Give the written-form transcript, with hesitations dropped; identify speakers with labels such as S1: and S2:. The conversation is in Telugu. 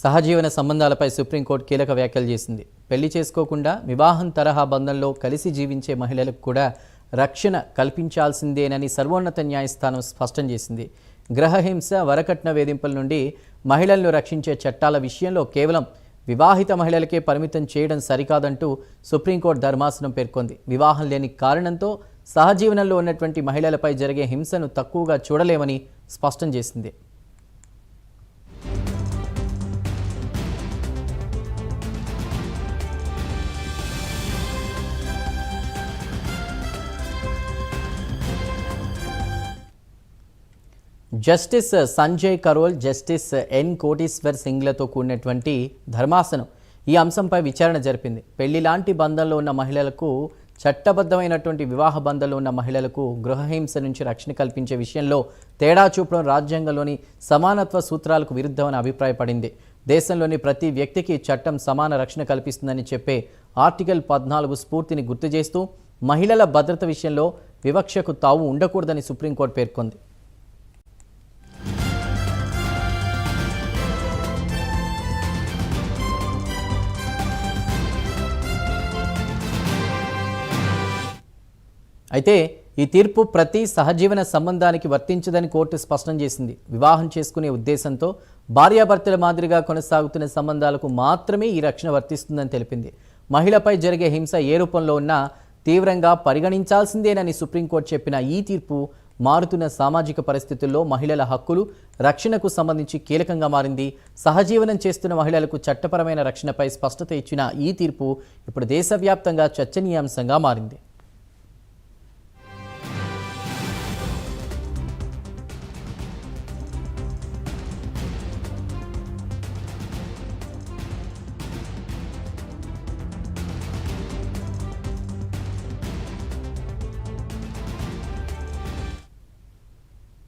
S1: సహజీవన సంబంధాలపై సుప్రీంకోర్టు కీలక వ్యాఖ్యలు చేసింది. పెళ్లి చేసుకోకుండా వివాహం తరహా బంధంలో కలిసి జీవించే మహిళలకు కూడా రక్షణ కల్పించాల్సిందేనని సర్వోన్నత న్యాయస్థానం స్పష్టం చేసింది. గ్రహహింస, వరకట్న వేధింపుల నుండి మహిళలను రక్షించే చట్టాల విషయంలో కేవలం వివాహిత మహిళలకే పరిమితం చేయడం సరికాదంటూ సుప్రీంకోర్టు ధర్మాసనం పేర్కొంది. వివాహం లేని కారణంతో సహజీవనంలో ఉన్నటువంటి మహిళలపై జరిగే హింసను తక్కువగా చూడలేమని స్పష్టం చేసింది. Justice Sanjay Karol, justice N Koteshwar సింగ్లతో కూడినటువంటి ధర్మాసనం ఈ అంశంపై విచారణ జరిపింది. పెళ్లి లాంటి బంధంలో ఉన్న మహిళలకు, చట్టబద్ధమైనటువంటి వివాహ బంధంలో ఉన్న మహిళలకు గృహహింస నుంచి రక్షణ కల్పించే విషయంలో తేడా చూపడం రాజ్యాంగంలోని సమానత్వ సూత్రాలకు విరుద్ధమని అభిప్రాయపడింది. దేశంలోని ప్రతి వ్యక్తికి చట్టం సమాన రక్షణ కల్పిస్తుందని చెప్పే ఆర్టికల్ 14 స్ఫూర్తిని గుర్తు చేస్తూ మహిళల భద్రత విషయంలో వివక్షకు తావు ఉండకూడదని సుప్రీంకోర్టు పేర్కొంది. అయితే ఈ తీర్పు ప్రతి సహజీవన సంబంధానికి వర్తించదని కోర్టు స్పష్టం చేసింది. వివాహం చేసుకునే ఉద్దేశంతో భార్యాభర్తల మాదిరిగా కొనసాగుతున్న సంబంధాలకు మాత్రమే ఈ రక్షణ వర్తిస్తుందని తెలిపింది. మహిళపై జరిగే హింస ఏ రూపంలో ఉన్నా తీవ్రంగా పరిగణించాల్సిందేనని సుప్రీంకోర్టు చెప్పిన ఈ తీర్పు మారుతున్న సామాజిక పరిస్థితుల్లో మహిళల హక్కులు, రక్షణకు సంబంధించి కీలకంగా మారింది. సహజీవనం చేస్తున్న మహిళలకు చట్టపరమైన రక్షణపై స్పష్టత ఇచ్చిన ఈ తీర్పు ఇప్పుడు దేశవ్యాప్తంగా చర్చనీయాంశంగా మారింది.